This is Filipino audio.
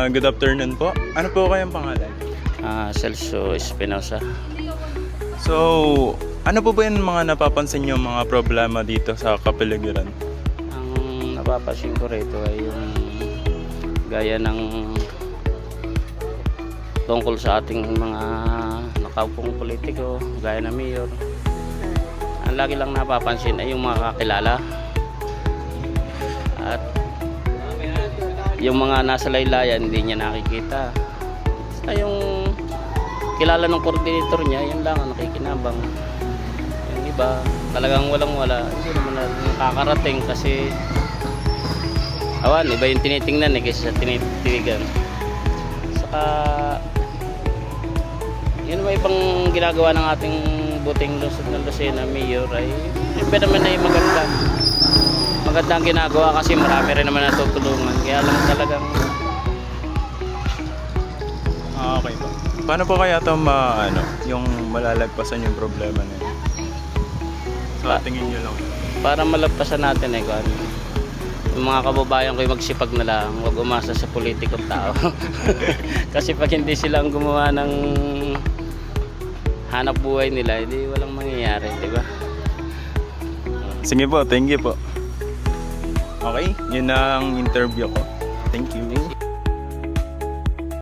Good afternoon po. Ano po kayang pangalan? Celso Espinosa. So, ano po ba yung mga napapansin nyo mga problema dito sa kapaligiran? Ang napapansin ko rito ay yung gaya ng tungkol sa ating mga nakaupong politiko, gaya ng mayor. Ang lagi lang napapansin ay yung mga kakilala at yung mga nasa laylayan hindi niya nakikita. Basta yung kilala ng coordinator niya, yun lang ang nakikinabang. Yung iba talagang walang-wala, hindi naman nakakarating kasi iba yung tinitingnan kaysa sa tinitiligan. Saka yun may ibang ginagawa ng ating buting lungsod ng Lucena mayor ay yung naman ay magandang ginagawa kasi marami rin naman natutulungan, kaya lang talagang Okay po. Paano po kaya ito yung malalagpasan yung problema na yun? Sa tingin nyo lang. para malagpasan natin kung ano, yung mga kababayan ko magsipag na lang, huwag umasa sa politikong tao. Kasi pag hindi silang gumawa ng hanap buhay nila, hindi walang mangyayari, di ba? Sige po, thank you po. Okay, yun ang interview ko. Thank you.